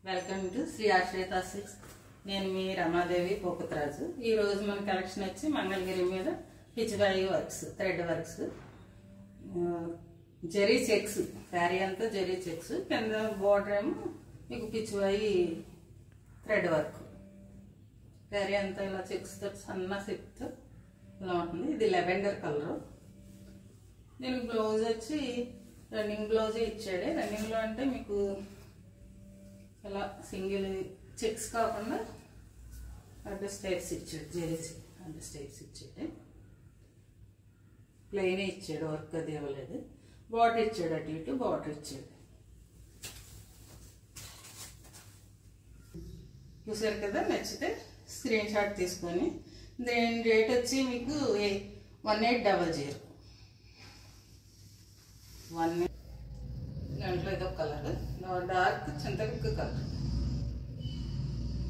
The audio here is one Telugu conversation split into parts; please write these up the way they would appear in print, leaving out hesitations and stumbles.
వెల్కమ్ టు శ్రీ ఆశ్రిత సిక్స్. నేను మీ రమాదేవి పోపుతరాజు. ఈరోజు మన కలెక్షన్ వచ్చి మంగళగిరి మీద పిచ్చిబాయి works, thread works, zari checks, sari అంతా జరీ చెక్స్, కింద బోర్డర్ ఏమో మీకు పిచ్చిబాయి థ్రెడ్ వర్క్. శారీ అంతా ఇలా చెక్స్ తో సన్న చెక్తో ఇలా ఉంటుంది. ఇది లెవెండర్ కలర్. దీనికి బ్లౌజ్ వచ్చి రన్నింగ్ బ్లౌజే ఇచ్చాడు. రన్నింగ్లో అంటే మీకు ఇలా సింగిల్ చెక్స్ కాకుండా అడ్రస్ టైప్స్ ఇచ్చాడు, జెరీసి అడ్రస్ టైప్స్ ఇచ్చాడు. ప్లెయిన్ ఇచ్చాడు, వర్క్ అది ఇవ్వలేదు. బార్డర్ ఇచ్చాడు, అటు ఇటు బార్డర్ ఇచ్చాడు. చూసారు కదా, నచ్చితే స్క్రీన్ షాట్ తీసుకొని. దీని రేట్ వచ్చి మీకు 1800. దాంట్లో ఇదో కలర్, డార్క్ చింతపిక్క కలర్,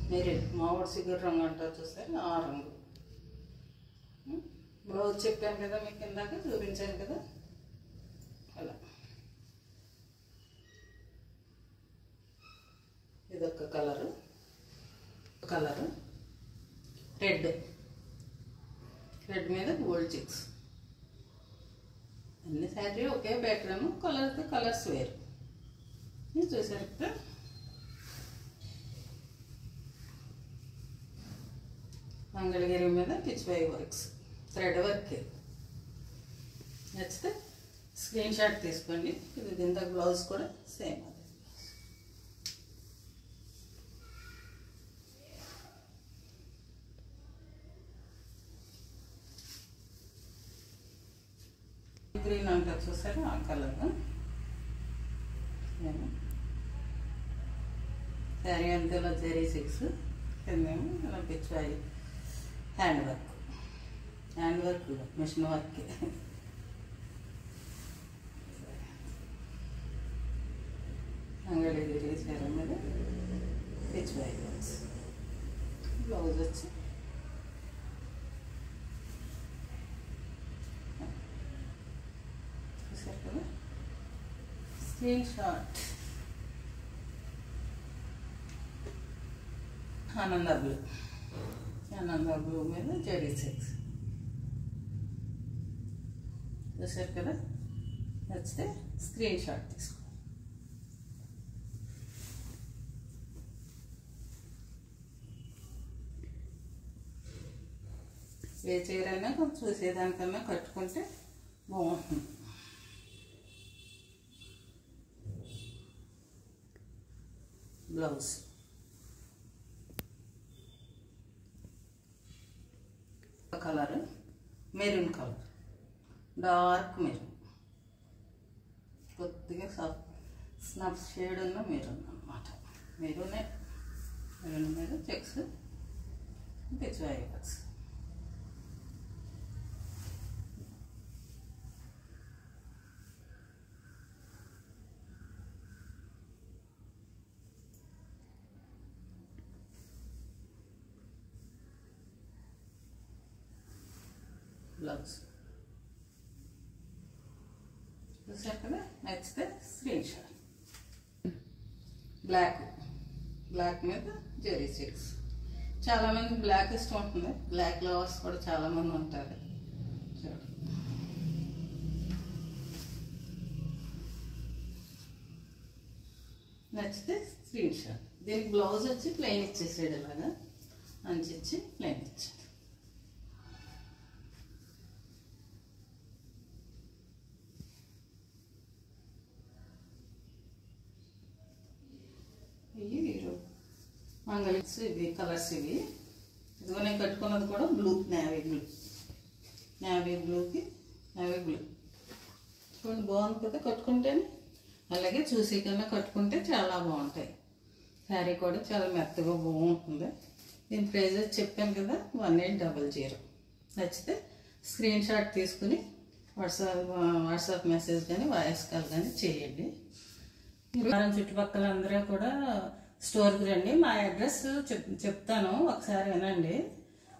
మెరూన్, మామిడి సిగురు రంగు అంటారు చూస్తారు, ఆ రంగు. బ్లౌజ్ చెప్పాను కదా మీకు, ఇందాక చూపించాను కదా, అలా. ఇదొక కలరు, రెడ్ మీద గోల్డ్ చెక్స్. అన్ని శారీ ఒకే ప్యాటర్న్, కలర్స్ వేరు. చూసారు కదా, మంగళగిరి మీద పిచ్చిబాయి వర్క్స్, థ్రెడ్ వర్క్. నచ్చితే స్క్రీన్ షాట్ తీసుకోండి. ఇది ఇంత బ్లౌజ్ కూడా సేమ్. గ్రీన్ అంటారు చూసారు, ఆ కలర్. శారీ అంతా ఇలా జరీ సిక్స్, కిందేమో ఇలా పిచ్చిబాయి hand work, machine work. Mangalagiri sari మీద పిచ్చిబాయి వర్క్స్. బ్లౌజ్ వచ్చి స్క్రీన్ షాట్. ఆనంద బ్లూ మీద జరీ చెక్స్. చూసారు కదా, నచ్చితే స్క్రీన్ షాట్ తీసుకో. ఏ చీరైనా కొంచెం చూసేదానికన్నా కట్టుకుంటే బాగుంటుంది. Blouse colour maroon colour, dark maroon, కొద్దిగా స్నఫ్ షేడ్ ఉన్న మెరూన్ అన్నమాట. మెరూన్ మీద చెక్స్, పిచ్చిబాయి వర్క్స్. బ్లౌజ్ చూసారు కదా, నచ్చితే స్క్రీన్ షాట్. బ్లాక్ మీద జెరీ చెక్స్. చాలామంది బ్లాక్ ఇష్టం ఉంటుంది, బ్లాక్ లవర్స్ కూడా చాలామంది ఉంటారు. చూడండి, నచ్చితే స్క్రీన్ షాట్. దీనికి బ్లౌజ్ వచ్చి ప్లెయిన్ ఇచ్చేసాడు, ఇలాగా అంచిచ్చి ప్లెయిన్ ఇచ్చాడు. మంగళగిరి ఇవి కలర్స్. ఇదిగో నేను కట్టుకున్నది కూడా బ్లూ, నేవీ బ్లూకి నేవీ బ్లూ. చూడండి, బాగుంది కదా కట్టుకుంటేనే. అలాగే చూసి కన్నా కట్టుకుంటే చాలా బాగుంటాయి. శారీ కూడా చాలా మెత్తగా బాగుంటుంది. దీని ప్రైజ్ చెప్పాను కదా, 1800. నచ్చితే స్క్రీన్ షాట్ తీసుకుని వాట్సాప్ మెసేజ్ కానీ వాయిస్ కాల్ కానీ చేయండి. చుట్టుపక్కల అందరూ కూడా స్టోర్కి రండి. మా అడ్రస్ చెప్తాను, ఒకసారి వినండి.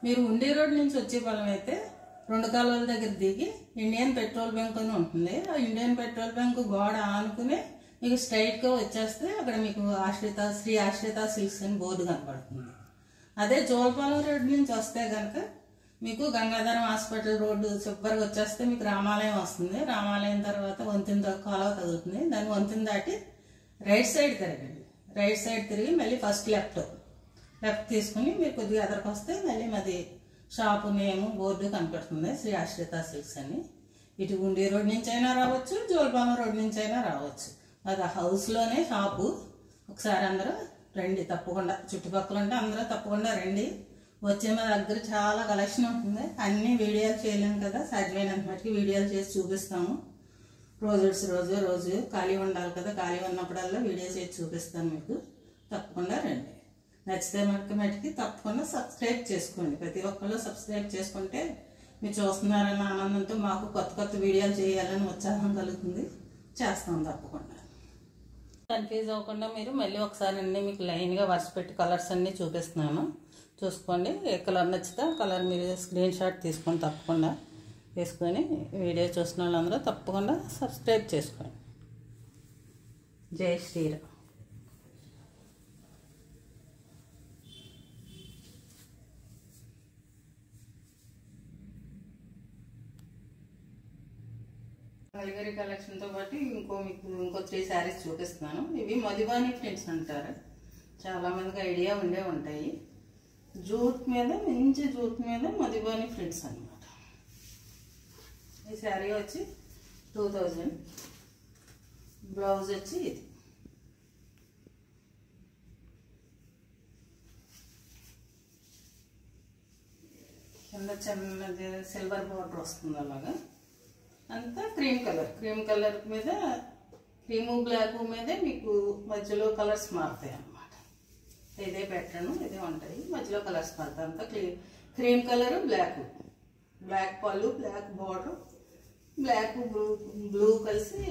మీరు ఉండి రోడ్ నుంచి వచ్చే పొలం అయితే 2 కాలువల దగ్గర దిగి ఇండియన్ పెట్రోల్ బంక్ అని ఉంటుంది. ఆ ఇండియన్ పెట్రోల్ బంక్ గోడ ఆనుకునే మీకు స్ట్రైట్గా వచ్చేస్తే అక్కడ మీకు శ్రీ ఆశ్రిత సిల్క్స్ అని బోర్డు కనపడుతుంది. అదే జోలపాలెం రోడ్ నుంచి వస్తే కనుక మీకు గంగాధరం హాస్పిటల్ రోడ్డు చివరికి వచ్చేస్తే మీకు రామాలయం వస్తుంది. రామాలయం తర్వాత వంతెన కాలువ తగులుతుంది. దాని వంతెన దాటి రైట్ సైడ్ తిరగండి. రైట్ సైడ్ తిరిగి మళ్ళీ ఫస్ట్ లెఫ్ట్ తీసుకుని మీరు కొద్దిగా ఎదరికి వస్తే మళ్ళీ మాది షాపు నేము బోర్డు కనపడుతుంది, శ్రీ ఆశ్రిత సిల్క్స్ అని. ఇటు గుండి రోడ్ నుంచి అయినా రావచ్చు, జోలపాలెం రోడ్ నుంచి అయినా రావచ్చు. అది హౌస్లోనే షాపు. ఒకసారి అందరూ రండి తప్పకుండా, చుట్టుపక్కల ఉంటే అందరూ తప్పకుండా రండి. వచ్చే మా దగ్గర చాలా కలెక్షన్ ఉంటుంది. అన్ని వీడియోలు చేయలేము కదా, సాధ్యమైనంత మటుకు వీడియోలు చేసి చూపిస్తాము. రోజు ఖాళీ ఉండాలి కదా, ఖాళీ ఉన్నప్పుడల్లా వీడియో చేసి చూపిస్తాను మీకు. తప్పకుండా రండి. నచ్చితే మటుకి తప్పకుండా సబ్స్క్రైబ్ చేసుకోండి. ప్రతి ఒక్కళ్ళు సబ్స్క్రైబ్ చేసుకుంటే మీరు చూస్తున్నారన్న ఆనందంతో మాకు కొత్త వీడియోలు చేయాలని ఉత్సాహం కలుగుతుంది. చేస్తాం తప్పకుండా. కన్ఫ్యూజ్ అవ్వకుండా మీరు మళ్ళీ ఒకసారి అన్నీ మీకు లైన్గా వరుస పెట్టి కలర్స్ అన్నీ చూపిస్తున్నాను, చూసుకోండి. ఏ కలర్ నచ్చితే ఆ కలర్ మీరు స్క్రీన్ షాట్ తీసుకొని తప్పకుండా తీసుకొని వీడియో చూసిన వాళ్ళందరూ తప్పకుండా సబ్స్క్రైబ్ చేసుకోండి. జై శ్రీరామ్. మల్గరి కలెక్షన్తో పాటు ఇంకో 3 శారీస్ చూపిస్తున్నాను. ఇవి మధుబాని ప్రింట్స్ అంటారు, చాలామందికి ఐడియా ఉంటాయి. జూట్ మీద మంచి జూట్ మీద మధుబాని ప్రింట్స్ అన్నమాట. ఈ శారీ వచ్చి 2000, బ్లౌజ్ వచ్చి ఇది. కింద చిన్నది సిల్వర్ బార్డర్ వస్తుంది. అలాగా అంతా క్రీమ్ కలర్ మీద, క్రీము బ్లాక్ మీదే మీకు మధ్యలో కలర్స్ మారుతాయి అన్నమాట. ఇదే ప్యాటర్న్ ఇదే ఉంటాయి, మధ్యలో కలర్స్ మారుతాయి. అంతా క్రీమ్ కలర్, బ్లాక్ పళ్ళు, బ్లాక్ బార్డర్, బ్లాక్ బ్లూ కలిసి